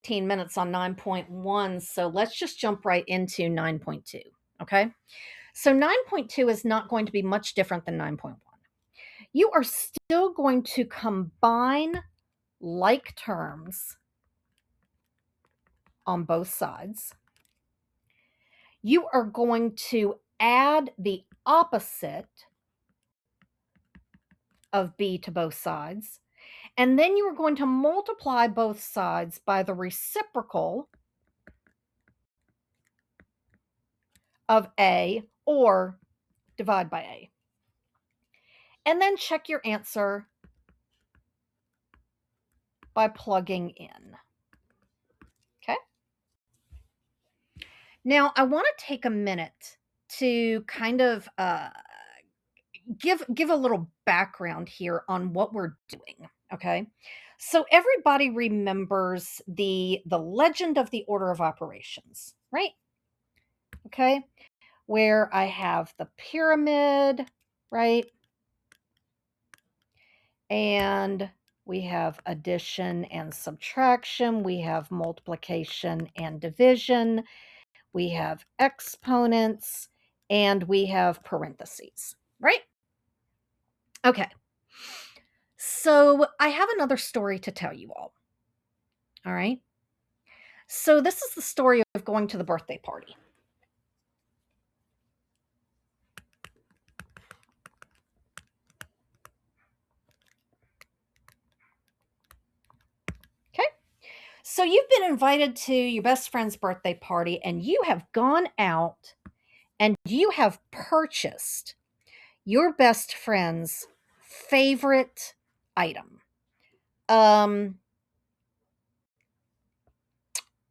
15 minutes on 9.1, so let's just jump right into 9.2, okay? So 9.2 is not going to be much different than 9.1. You are still going to combine like terms on both sides. You are going to add the opposite of b to both sides, and then you are going to multiply both sides by the reciprocal of a, or divide by a. And then check your answer by plugging in. Okay? Now, I want to take a minute to kind of give a little background here on what we're doing. Okay, so everybody remembers the legend of the order of operations, right? Okay, where I have the pyramid, right? And we have addition and subtraction, we have multiplication and division, we have exponents, and we have parentheses, right? Okay. So I have another story to tell you all. All right. So this is the story of going to the birthday party. Okay. So you've been invited to your best friend's birthday party, and you have gone out and you have purchased your best friend's favorite item.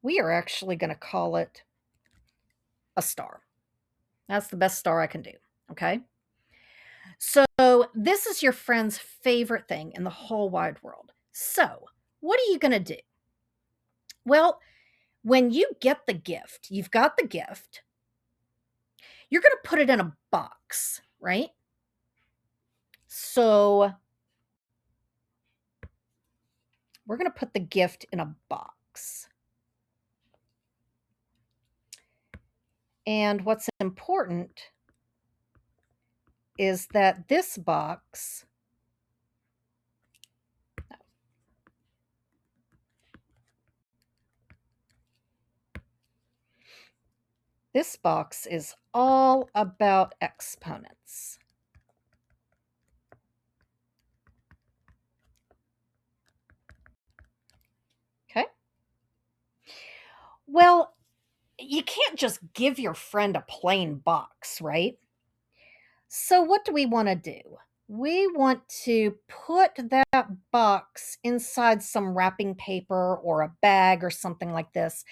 We are actually going to call it a star. That's the best star I can do. Okay. So this is your friend's favorite thing in the whole wide world. So what are you going to do? Well, when you get the gift, you've got the gift, you're going to put it in a box, right? So we're going to put the gift in a box. And what's important is that this box is all about exponents. Okay? Well, you can't just give your friend a plain box, right? So what do we want to do? We want to put that box inside some wrapping paper or a bag or something like this.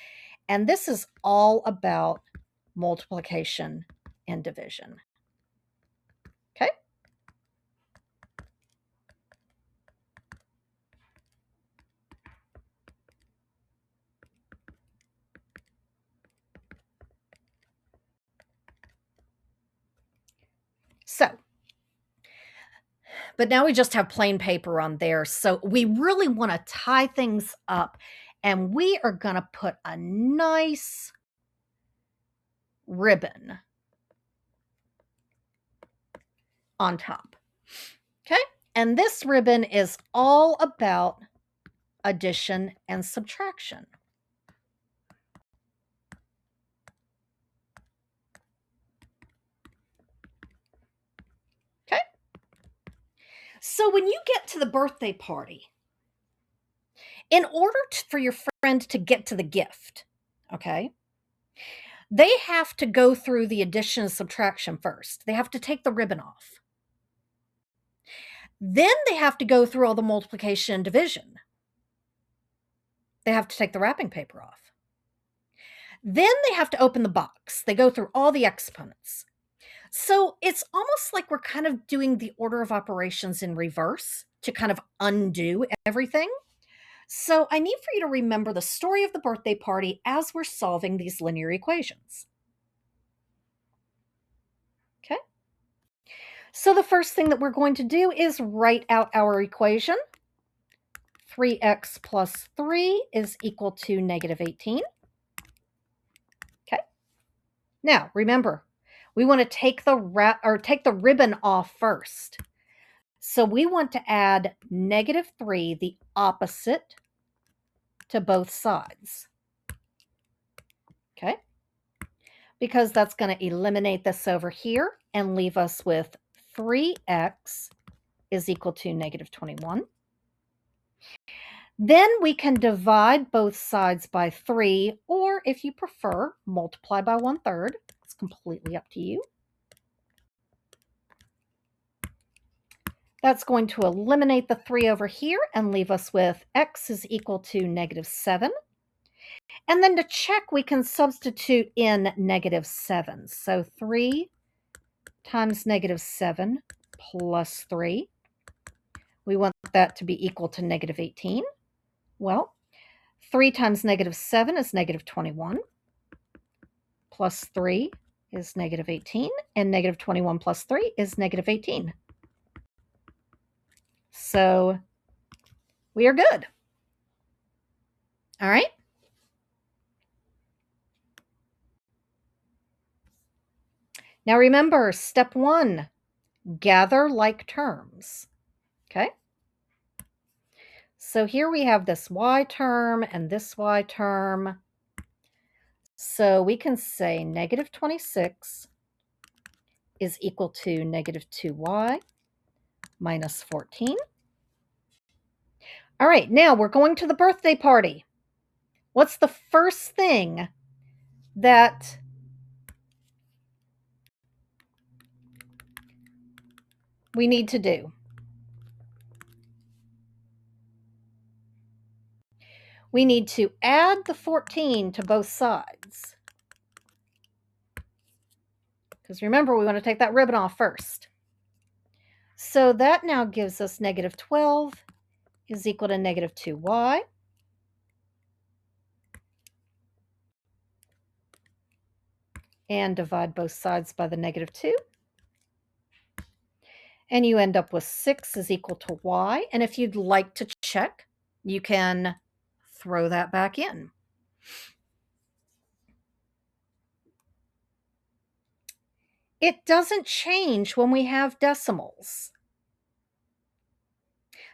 And this is all about multiplication and division. Okay? So, but now we just have plain paper on there. So we really want to tie things up, and we are going to put a nice ribbon on top. Okay? And this ribbon is all about addition and subtraction. Okay? So when you get to the birthday party, in order for your friend to get to the gift, okay, they have to go through the addition and subtraction first. They have to take the ribbon off. Then they have to go through all the multiplication and division. They have to take the wrapping paper off. Then they have to open the box. They go through all the exponents. So it's almost like we're kind of doing the order of operations in reverse to kind of undo everything. So I need for you to remember the story of the birthday party as we're solving these linear equations. Okay? So the first thing that we're going to do is write out our equation. 3x plus 3 is equal to negative 18. Okay. Now, remember, we want to take the ribbon off first. So we want to add negative 3, the opposite, to both sides. Okay? Because that's going to eliminate this over here and leave us with 3x is equal to negative 21. Then we can divide both sides by 3, or if you prefer, multiply by 1/3. It's completely up to you. That's going to eliminate the 3 over here and leave us with x is equal to negative 7. And then to check, we can substitute in negative 7. So 3 times negative 7 plus 3. We want that to be equal to negative 18. Well, 3 times negative 7 is negative 21. Plus 3 is negative 18. And negative 21 plus 3 is negative 18. So we are good. All right. Now remember, step 1, gather like terms. Okay. So here we have this y term and this y term. So we can say negative 26 is equal to negative 2y minus 14. All right, now we're going to the birthday party. What's the first thing that we need to do? We need to add the 14 to both sides. Because remember, we want to take that ribbon off first. So that now gives us negative 12 is equal to negative 2y. And divide both sides by the negative 2. And you end up with 6 is equal to y. And if you'd like to check, you can throw that back in. It doesn't change when we have decimals.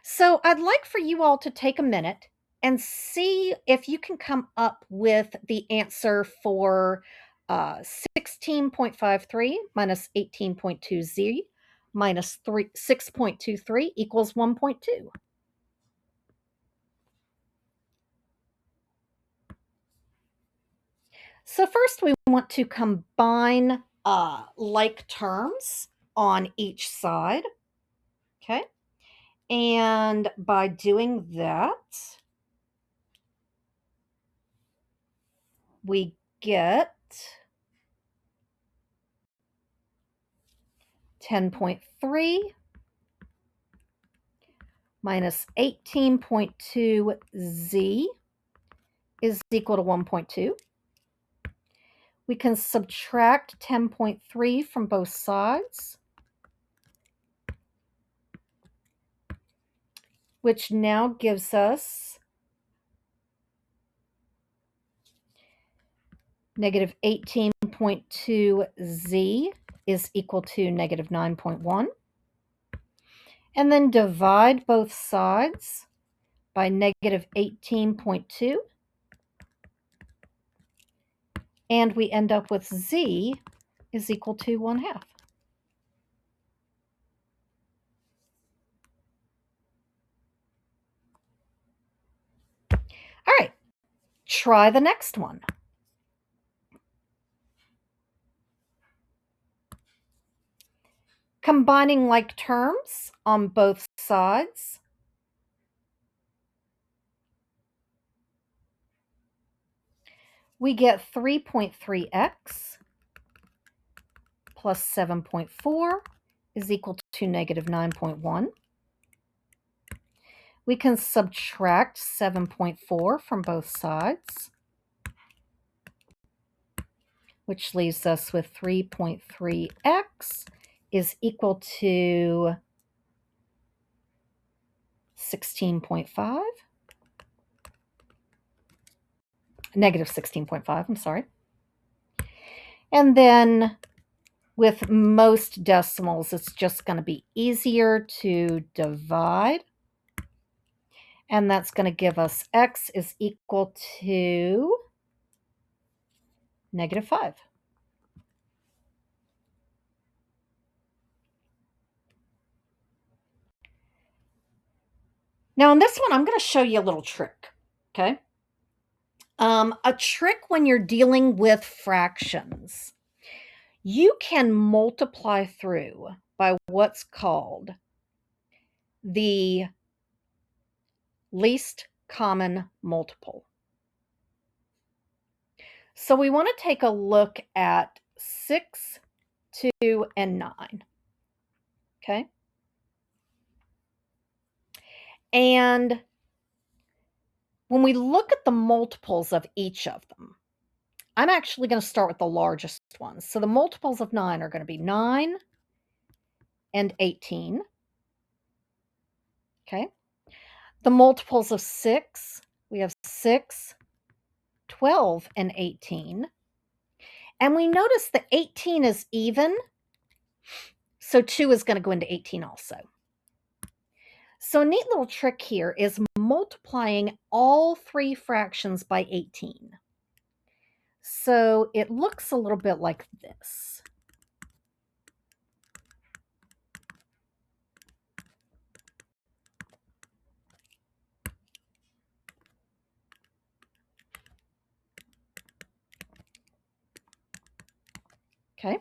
So I'd like for you all to take a minute and see if you can come up with the answer for 16.53 minus 18.20 minus 6.23 equals 1.2. So first we want to combine like terms on each side. Okay. And by doing that, we get 10.3 minus 18.2z is equal to 1.2. We can subtract 10.3 from both sides, which now gives us negative 18.2z is equal to negative 9.1. And then divide both sides by negative 18.2. And we end up with z is equal to 1/2. All right, try the next one. Combining like terms on both sides. We get 3.3x plus 7.4 is equal to negative 9.1. We can subtract 7.4 from both sides, which leaves us with 3.3x is equal to 16.5. negative 16.5, I'm sorry. And then with most decimals, it's just going to be easier to divide. And that's going to give us x is equal to negative 5. Now, in this one, I'm going to show you a little trick, okay? A trick when you're dealing with fractions. You can multiply through by what's called the least common multiple. So we want to take a look at 6, 2, and 9, okay? And when we look at the multiples of each of them, I'm actually going to start with the largest ones. So the multiples of 9 are going to be 9 and 18. Okay. The multiples of 6, we have 6, 12, and 18. And we notice that 18 is even, so 2 is going to go into 18 also. So a neat little trick here is multiplying all three fractions by 18. So it looks a little bit like this. Okay.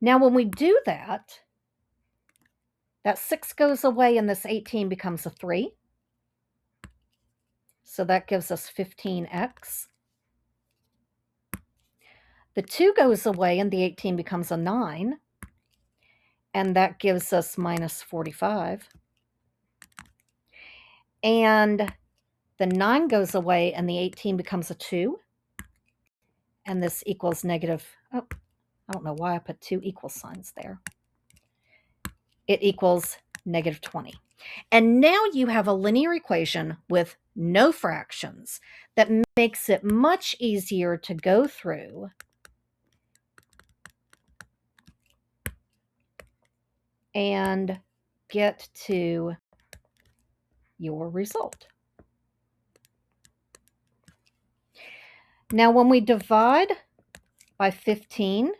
Now when we do that, that 6 goes away and this 18 becomes a 3. So that gives us 15x. The 2 goes away and the 18 becomes a 9. And that gives us minus 45. And the 9 goes away and the 18 becomes a 2. And this equals negative, oh, I don't know why I put two equal signs there. It equals negative 20. And now you have a linear equation with no fractions that makes it much easier to go through and get to your result. Now, when we divide by 15,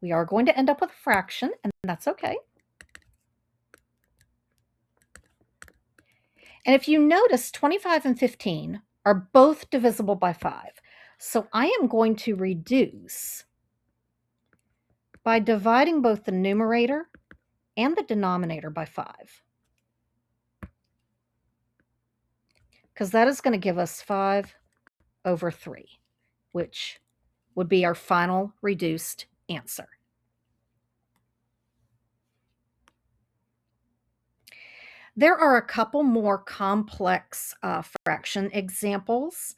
we are going to end up with a fraction, and that's okay. And if you notice, 25 and 15 are both divisible by 5. So I am going to reduce by dividing both the numerator and the denominator by 5. Because that is going to give us 5 over 3, which would be our final reduced answer. There are a couple more complex fraction examples.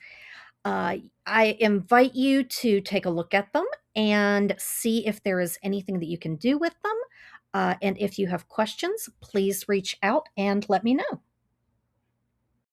I invite you to take a look at them and see if there is anything that you can do with them. And if you have questions, please reach out and let me know.